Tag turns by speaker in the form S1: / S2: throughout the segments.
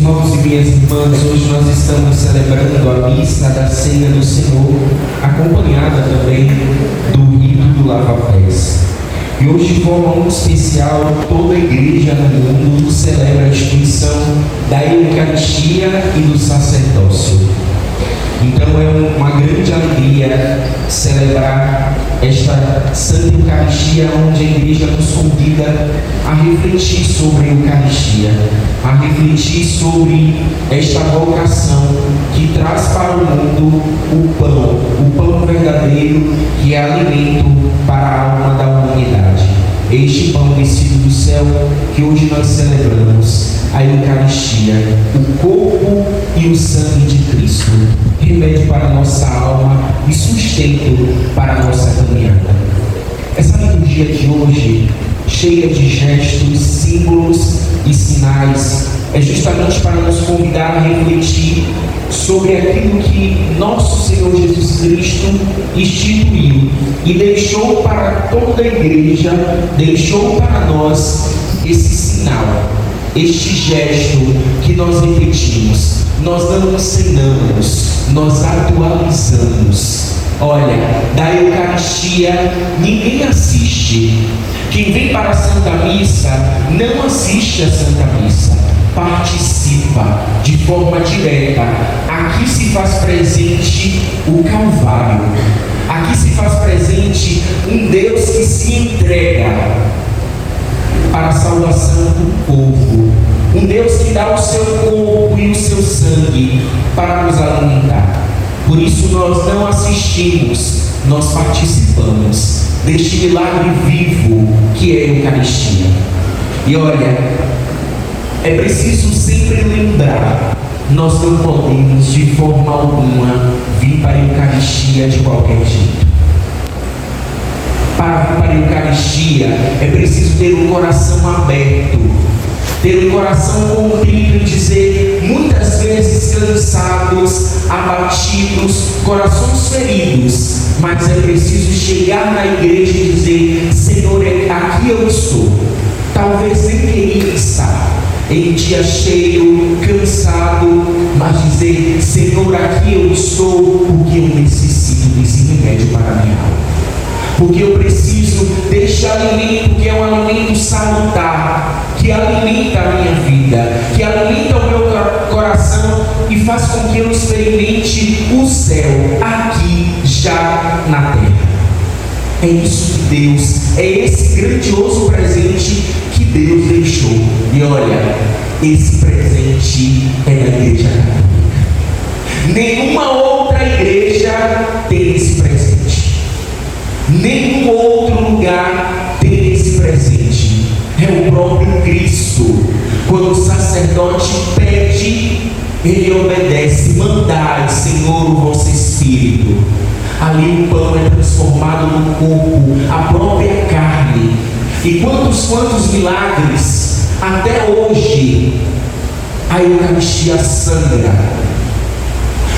S1: irmãos e minhas irmãs, hoje nós estamos celebrando a missa da Ceia do Senhor, acompanhada também do rito do lava-pés. E hoje, de forma muito especial, toda a igreja no mundo celebra a instituição da Eucaristia e do sacerdócio. Então é uma grande alegria celebrar esta Santa Eucaristia, onde a igreja nos convida a refletir sobre a Eucaristia, a refletir sobre esta vocação que traz para o mundo o pão verdadeiro, que é alimento para a alma da humanidade. Este pão descido do céu que hoje nós celebramos, a Eucaristia, o corpo e o sangue de Cristo, remédio para a nossa alma e sustento para a nossa caminhada. Essa liturgia de hoje, cheia de gestos, símbolos e sinais, é justamente para nos convidar a refletir sobre aquilo que nosso Senhor Jesus Cristo instituiu e deixou para toda a igreja, deixou para nós esse sinal, este gesto que nós repetimos, nós não ensinamos, nós atualizamos. Olha, da Eucaristia ninguém assiste. Quem vem para a Santa Missa não assiste a Santa Missa, participa de forma direta. Aqui se faz presente o Calvário, aqui se faz presente um Deus que se entrega para a salvação do povo, um Deus que dá o seu corpo e o seu sangue para nos alimentar. Por isso nós não assistimos, nós participamos deste milagre vivo que é a Eucaristia. E olha, é preciso sempre lembrar, nós não podemos de forma alguma vir para a Eucaristia de qualquer jeito. Para vir para a Eucaristia é preciso ter um coração aberto, ter um coração contrito e dizer, muitas vezes cansados, abatidos, corações feridos, mas é preciso chegar na igreja e dizer, Senhor, aqui eu estou. Talvez nem queria estar em dia cheio, cansado, mas dizer, Senhor, aqui eu estou porque eu necessito desse remédio para a minha alma. Porque eu preciso deste alimento que é um alimento salutar, que alimenta a minha vida, que alimenta o meu coração e faz com que eu experimente o céu aqui, já na terra. É isso que Deus, é esse grandioso presente que Deus deixou. E olha, esse presente é da Igreja Católica. Nenhuma outra igreja tem esse presente. Nenhum outro lugar tem esse presente. É o próprio Cristo. Quando o sacerdote pede, ele obedece. Mandai, Senhor, o vosso Espírito. Ali o pão é transformado no corpo, a própria carne. E quantos milagres, até hoje, a Eucaristia sangra.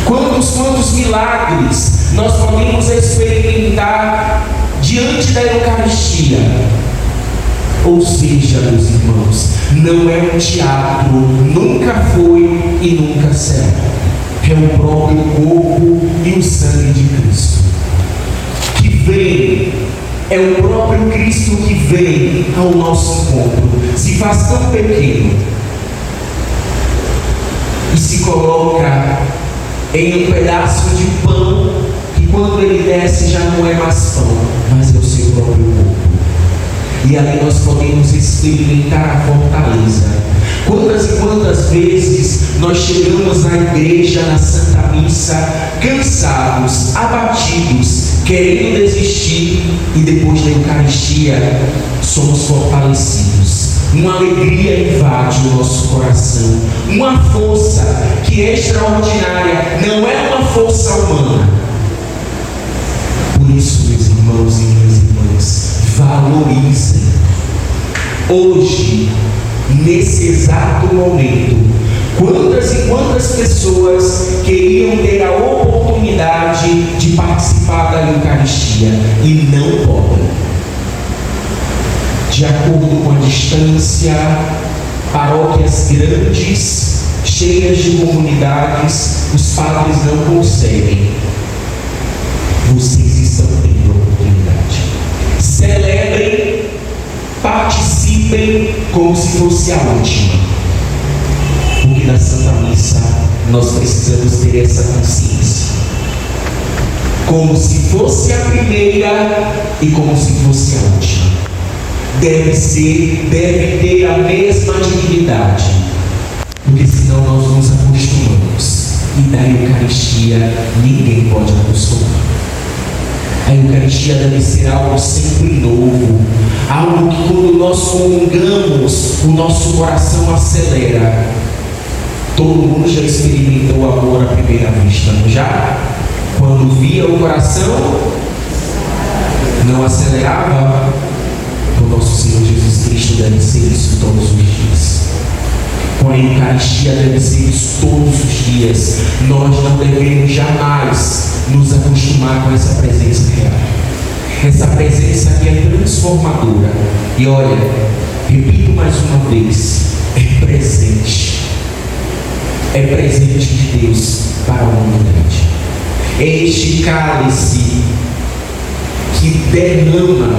S1: Quantos milagres nós podemos experimentar diante da Eucaristia. Ou seja, meus irmãos, não é um teatro, nunca foi e nunca será. É o próprio corpo e o sangue de Cristo que vem. É o próprio Cristo que vem ao nosso encontro, se faz tão pequeno e se coloca em um pedaço de pão que quando ele desce já não é mais pão, mas é o seu próprio corpo. E ali nós podemos experimentar a fortaleza. Quantas e quantas vezes nós chegamos na igreja, na Santa Missa, cansados, abatidos, querendo desistir, e depois da Eucaristia somos fortalecidos. Uma alegria invade o nosso coração, uma força que é extraordinária, não é uma força humana. Por isso, meus irmãos e minhas irmãs, valorizem. Hoje, nesse exato momento, quantas e quantas pessoas queriam ter a oportunidade de participar da Eucaristia e não podem. De acordo com a distância, paróquias grandes cheias de comunidades, os padres não conseguem. Vocês estão tendo a oportunidade. Celebrem, participem como se fosse a última. Porque na Santa Missa nós precisamos ter essa consciência. Como se fosse a primeira e como se fosse a última. Deve ter a mesma dignidade. Porque senão nós nos acostumamos. E da Eucaristia ninguém pode acostumar. A Eucaristia deve ser algo sempre novo, algo que quando nós comungamos, o nosso coração acelera. Todo mundo já experimentou o amor à primeira vista, não já? Quando via o coração, não acelerava? O nosso Senhor Jesus Cristo deve ser isso todos os dias. Com a Eucaristia deve ser isso todos os dias. Nós não devemos jamais nos acostumar com essa presença real. Essa presença que é transformadora. E olha, repito mais uma vez, é presente. É presente de Deus para a humanidade. É este cálice que derrama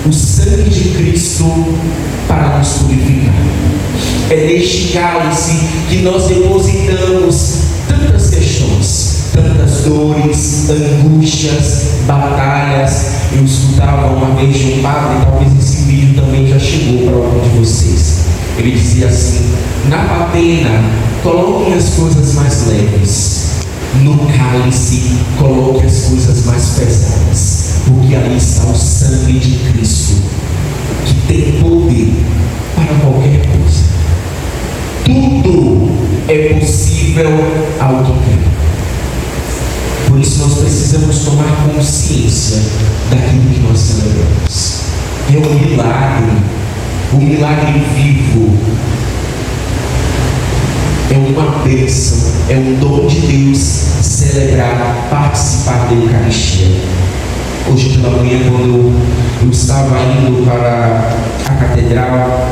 S1: o sangue de Cristo para nos purificar. É neste cálice que nós depositamos tantas questões, tantas dores, angústias, batalhas. Eu escutava uma vez de um padre, talvez esse vídeo também já chegou para algum de vocês. Ele dizia assim: na patena, coloquem as coisas mais leves. No cálice, coloque as coisas mais pesadas. Porque ali está o sangue de Cristo, que tem poder para qualquer coisa. Tudo é possível ao que crê. Por isso nós precisamos tomar consciência daquilo que nós celebramos. É um milagre vivo. É uma bênção, é um dom de Deus celebrar, participar da Eucaristia. Hoje pela manhã, quando eu estava indo para a catedral,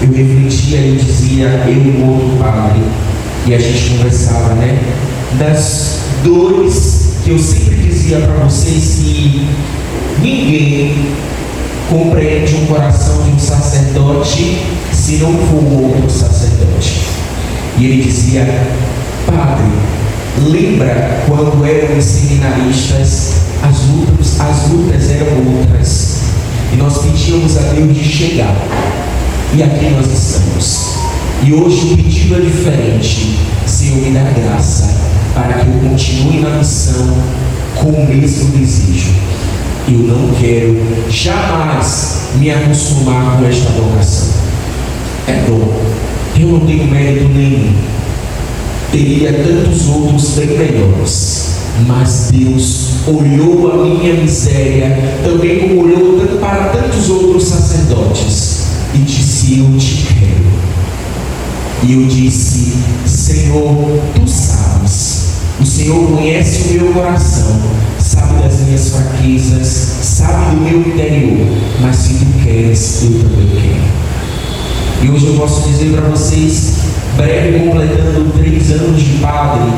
S1: eu refletia e dizia, eu e um outro padre, e a gente conversava, das dores que eu sempre dizia para vocês que ninguém compreende um coração de um sacerdote se não for o outro sacerdote. E ele dizia, padre, lembra quando éramos seminaristas, as lutas eram outras, e nós pedíamos a Deus de chegar, e aqui nós estamos. E hoje o pedido é diferente. Senhor, me dá graça para que eu continue na missão com o mesmo desejo. Eu não quero jamais me acostumar com esta vocação. É dom. Eu não tenho mérito nenhum. Teria tantos outros bem melhores. Mas Deus olhou a minha miséria, também como olhou para tantos outros sacerdotes, e disse, eu te quero. E eu disse, Senhor, tu sabes. O Senhor conhece o meu coração, sabe das minhas fraquezas, sabe do meu interior, mas se tu queres, eu também quero. E hoje eu posso dizer para vocês, breve completando 3 anos de padre,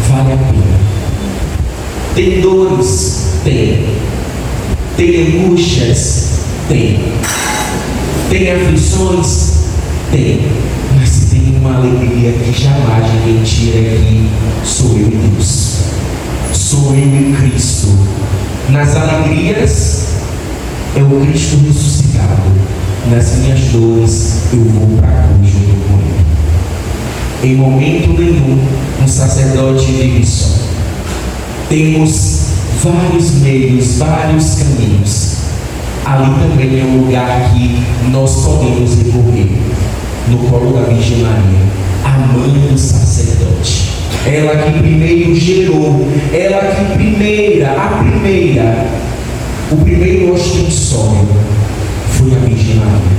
S1: vale a pena. Tem dores? Tem. Tem angústias? Tem. Tem aflições? Tem. Mas tem uma alegria que jamais ninguém tira aqui. Sou eu e Deus. Sou eu e Cristo. Nas alegrias é o Cristo ressuscitado. Nas minhas dores eu vou para a cruz junto com Ele. Em momento nenhum um sacerdote vive só. Temos vários meios, vários caminhos. Ali também é um lugar que nós podemos recorrer, no colo da Virgem Maria, a mãe do sacerdote. Ela que primeiro gerou, ela que o primeiro ostensório foi a Virgem Maria,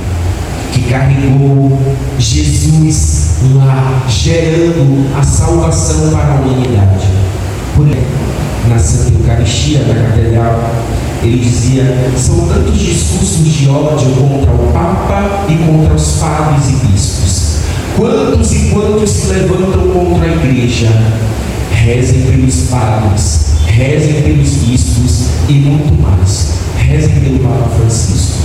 S1: que carregou Jesus lá, gerando a salvação para a humanidade. Na Santa Eucaristia da Catedral, ele dizia, são tantos discursos de ódio contra o Papa e contra os padres e bispos. Quantos e quantos se levantam contra a igreja? Rezem pelos padres, rezem pelos bispos e muito mais. Rezem pelo Papa Francisco.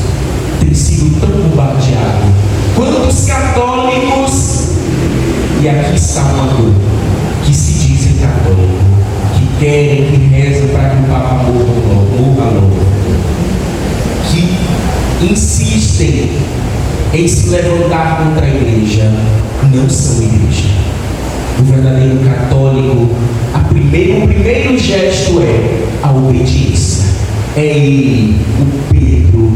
S1: Tem sido tão bombardeado. Quantos católicos, e aqui está uma dor, que se dizem católicos, que querem, que rezam para que o Papa morra logo, que insistem em se levantar contra a igreja, não são igreja. O verdadeiro católico, o primeiro gesto é a obediência. É ele, Pedro,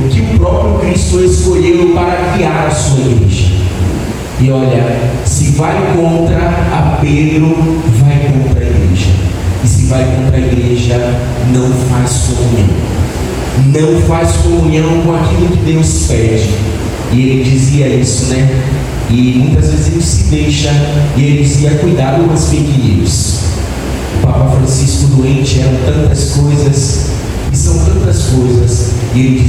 S1: que o próprio Cristo escolheu para guiar a sua igreja. E olha, se vai contra a Pedro, vai contra a igreja. E se vai contra a igreja, não faz comunhão. Não faz comunhão com aquilo que Deus pede. E ele dizia isso, né? E muitas vezes ele se deixa, e ele dizia: cuidado com as fake news. O Papa Francisco doente, eram tantas coisas, e são tantas coisas, e ele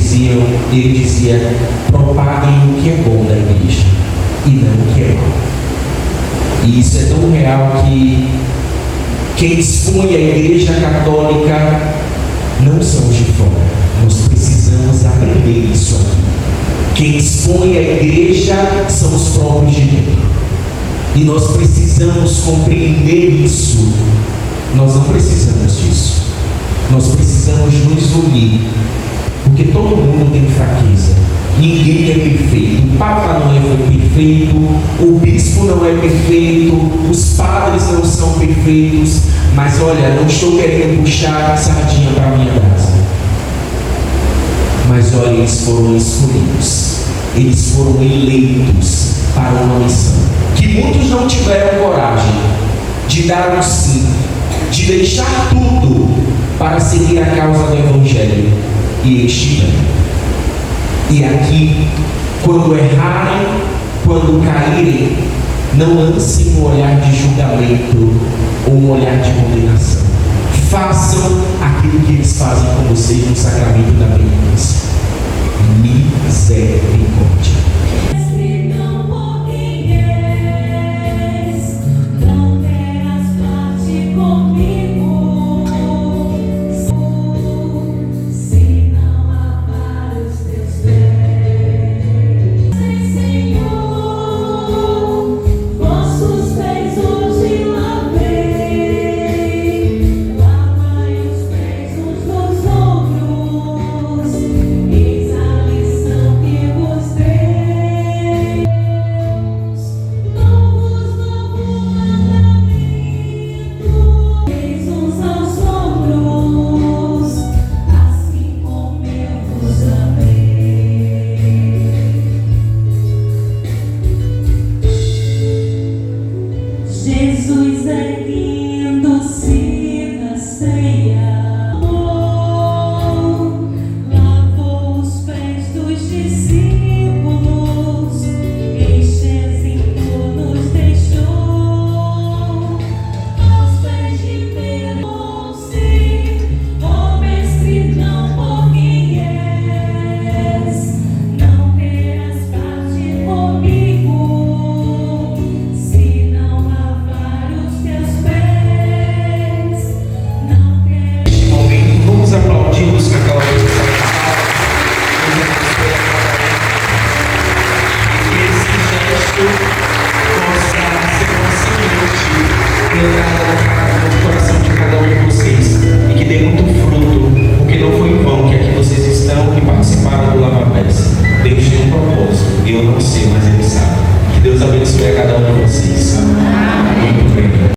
S1: dizia: propaguem o que é bom da igreja, e não o que é mal. E isso é tão real que quem expõe a igreja católica não são os de fora. Nós precisamos aprender isso aqui. Quem expõe a igreja são os próprios de dentro. E nós precisamos compreender isso. Nós não precisamos disso. Nós precisamos nos unir. Porque todo mundo tem fraqueza. Ninguém é perfeito. O Papa não é perfeito. O bispo não é perfeito. Os padres não são perfeitos. Mas olha, não estou querendo puxar a sardinha para a minha brasa. Mas olha, eles foram escolhidos, eles foram eleitos para uma missão que muitos não tiveram coragem de dar um sim, de deixar tudo para seguir a causa do Evangelho, e eles tiveram. E aqui, quando errarem, quando caírem, não lancem um olhar de julgamento ou um olhar de condenação. Façam aquilo que eles fazem com vocês no sacramento da penitência. Misericórdia.
S2: Jesus é lindo, se na ceia lavou os pés dos discípulos, enxerto nos deixou aos pés de Pedro. Ó mestre, não por quem és, não terás parte comigo.
S1: Vamos aplaudir-nos com aquela coisa. Que esse gesto possa ser uma semente